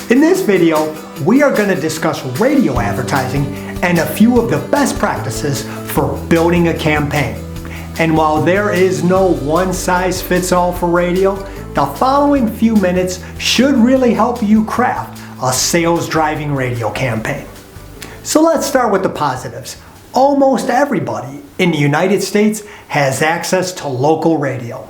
In this video, we are going to discuss radio advertising and a few of the best practices for building a campaign. And while there is no one-size-fits-all for radio, the following few minutes should really help you craft a sales-driving radio campaign. So let's start with the positives. Almost everybody in the United States has access to local radio.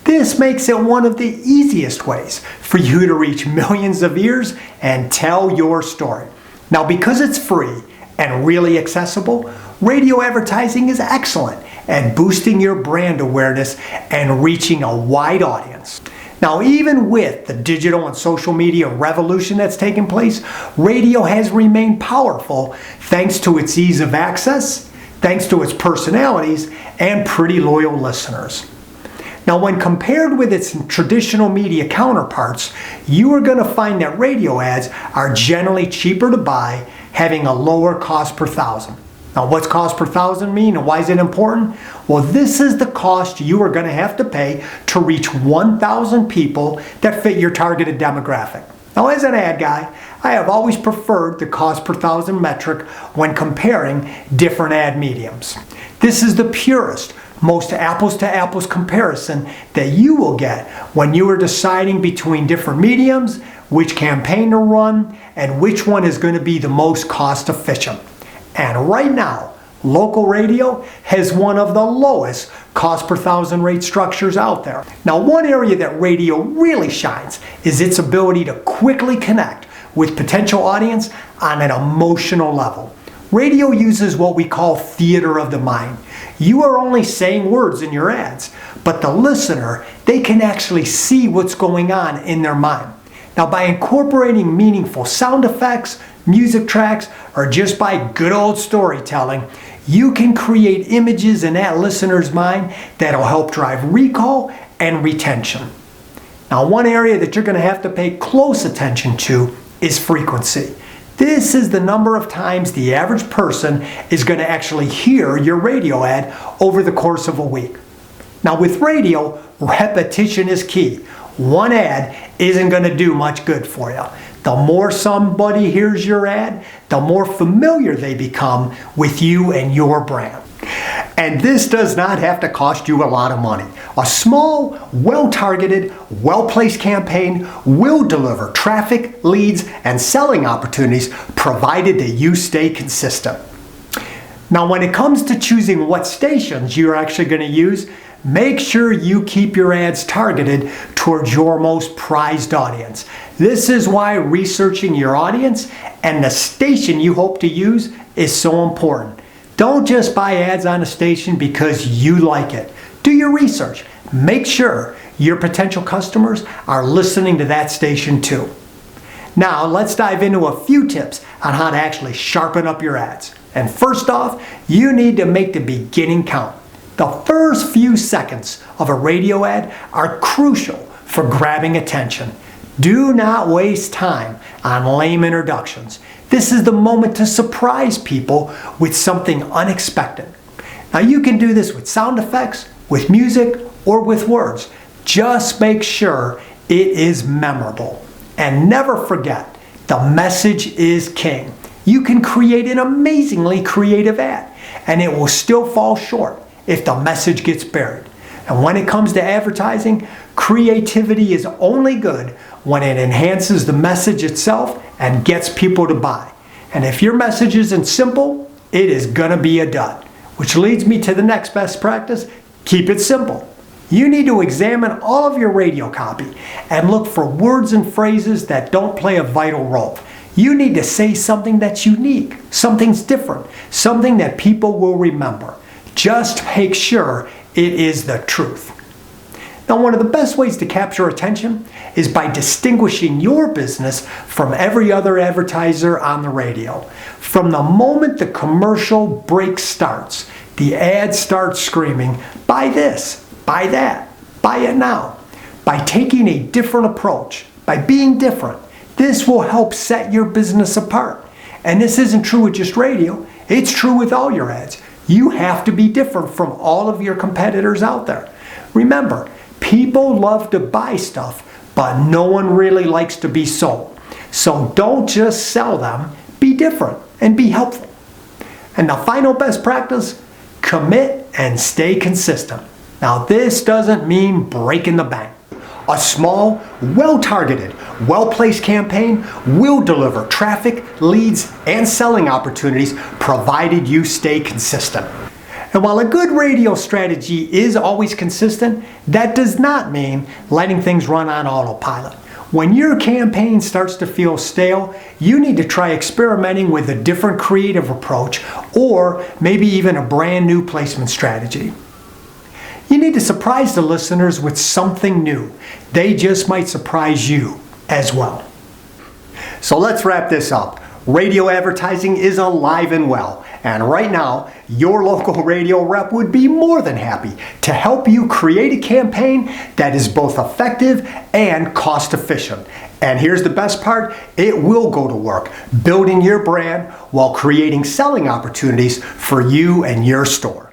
This makes it one of the easiest ways for you to reach millions of ears and tell your story. Now, because it's free and really accessible, radio advertising is excellent at boosting your brand awareness and reaching a wide audience. Now, even with the digital and social media revolution that's taken place, radio has remained powerful thanks to its ease of access, thanks to its personalities, and pretty loyal listeners. Now, when compared with its traditional media counterparts, you are going to find that radio ads are generally cheaper to buy, having a lower cost per thousand. Now, what's cost per thousand mean and why is it important? Well, this is the cost you are going to have to pay to reach 1,000 people that fit your targeted demographic. Now, as an ad guy, I have always preferred the cost per thousand metric when comparing different ad mediums. This is the purest, most apples-to-apples comparison that you will get when you are deciding between different mediums, which campaign to run, and which one is going to be the most cost efficient. And right now, local radio has one of the lowest cost per thousand rate structures out there. Now, one area that radio really shines is its ability to quickly connect with potential audience on an emotional level. Radio uses what we call theater of the mind. You are only saying words in your ads, but the listener, they can actually see what's going on in their mind. Now, by incorporating meaningful sound effects, music tracks, or just by good old storytelling, you can create images in that listener's mind that'll help drive recall and retention. Now, one area that you're going to have to pay close attention to is frequency. This is the number of times the average person is going to actually hear your radio ad over the course of a week. Now, with radio, repetition is key. One ad isn't going to do much good for you. The more somebody hears your ad, the more familiar they become with you and your brand. And this does not have to cost you a lot of money. A small, well-targeted, well-placed campaign will deliver traffic, leads, and selling opportunities provided that you stay consistent. Now, when it comes to choosing what stations you're actually going to use, make sure you keep your ads targeted towards your most prized audience. This is why researching your audience and the station you hope to use is so important. Don't just buy ads on a station because you like it. Do your research. Make sure your potential customers are listening to that station too. Now, let's dive into a few tips on how to actually sharpen up your ads. And first off, you need to make the beginning count. The first few seconds of a radio ad are crucial for grabbing attention. Do not waste time on lame introductions. This is the moment to surprise people with something unexpected. Now, you can do this with sound effects, with music, or with words. Just make sure it is memorable. And never forget, the message is king. You can create an amazingly creative ad, and it will still fall short if the message gets buried. And when it comes to advertising, creativity is only good when it enhances the message itself and gets people to buy. And if your message isn't simple, it is going to be a dud. Which leads me to the next best practice: keep it simple. You need to examine all of your radio copy and look for words and phrases that don't play a vital role. You need to say something that's unique, something's different, something that people will remember. Just make sure it is the truth. Now, one of the best ways to capture attention is by distinguishing your business from every other advertiser on the radio. From the moment the commercial break starts, the ad starts screaming, "Buy this, buy that, buy it now." By taking a different approach, by being different, this will help set your business apart. And this isn't true with just radio, it's true with all your ads. You have to be different from all of your competitors out there. Remember, people love to buy stuff, but no one really likes to be sold. So don't just sell them, be different and be helpful. And the final best practice, commit and stay consistent. Now this doesn't mean breaking the bank. A small, well-targeted, well-placed campaign will deliver traffic, leads, and selling opportunities provided you stay consistent. And while a good radio strategy is always consistent, that does not mean letting things run on autopilot. When your campaign starts to feel stale, you need to try experimenting with a different creative approach or maybe even a brand new placement strategy. You need to surprise the listeners with something new. They just might surprise you as well. So let's wrap this up. Radio advertising is alive and well. And right now, your local radio rep would be more than happy to help you create a campaign that is both effective and cost efficient. And here's the best part, it will go to work, building your brand while creating selling opportunities for you and your store.